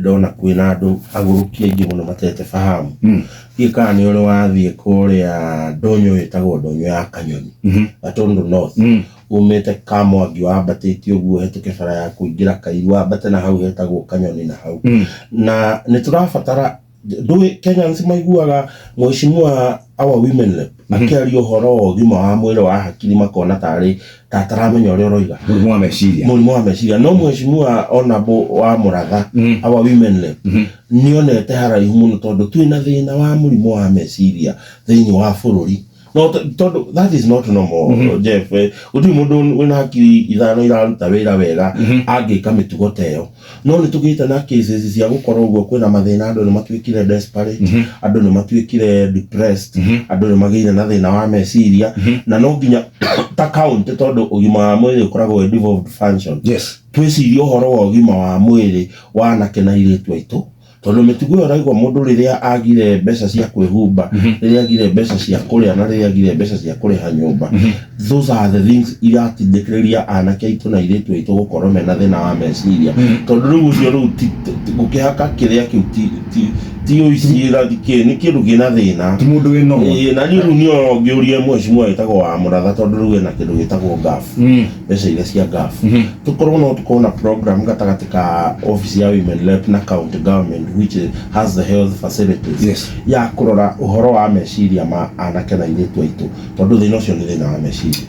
ndona kwina andu agurukia ingi muno matete fahamu ika ni ule wathie kuria ndonyo itagwo ndonyo ya Kanyoni Gatundu North umete Kamwangi wambatĩtie ũguo hetũke bara ya kũingĩra Kairu wambate na hau hetagwo Kanyoni na hau na nĩtũrabatara Kenyans maiguaga mheshimiwa our women rep akiaria ũhoro wa ũgima wa mwĩrĩ wa hakiri makona tarĩ tataramenya ũrĩa ũroiga mũrimũ wa meciria no mheshimiwa honorable wa Mũratha our women rep nĩonete haraihu mũno tondũ twĩna thĩna wa mũrimũ wa meciria thĩinĩ wa bũrũri no that is not normal Jeff gũtirĩ mũndũ wĩna hakiri ithano iraruta wĩra wega angĩka mĩtugo ta ĩyo no nĩtũgĩte na cases cia gũkorwo ũguo kwĩna mathĩna andũ nĩmatuĩkire desperate andũ nĩmatuĩkire depressed andũ nĩmagĩire na thĩna wa meciria na no nginya ta county tondũ ũgima wa mwĩrĩ ũkoragwo devolved function twĩcirie ũhoro wa ũgima wa mwĩrĩ wa anake na airĩtu aitũ tondũ mĩtugo ĩyo ũraigua mũndũ rĩrĩa agire mbeca cia kwĩhumba rĩrĩa agire mbeca cia kũrĩa na rĩrĩa agire mbeca cia kũrĩha nyũmba those are the things iratindĩkĩrĩria anake aitũ na airĩtu aitũ gũkorwo mena thĩna wa meciria tondũ rĩu ũcio rĩu gũkĩhaka kĩrĩa kĩu ti ũicira nĩ kĩndũ kĩna thĩna ti mũndũ wĩna na rĩu nĩo ngĩũria mheshimiwa wĩtagwo wa Mũratha tondũ rĩu ena kĩndũ gĩtagwo ngafu mbeca iria cia ngafu tũkorwo no tũkorwo na program gatagatĩ ka office ya women rep na county government which has the health facilities ya kũrora ũhoro wa meciria ma anake na airĩtu aitũ tondũ thĩna ũcio nĩ thĩna wa meciria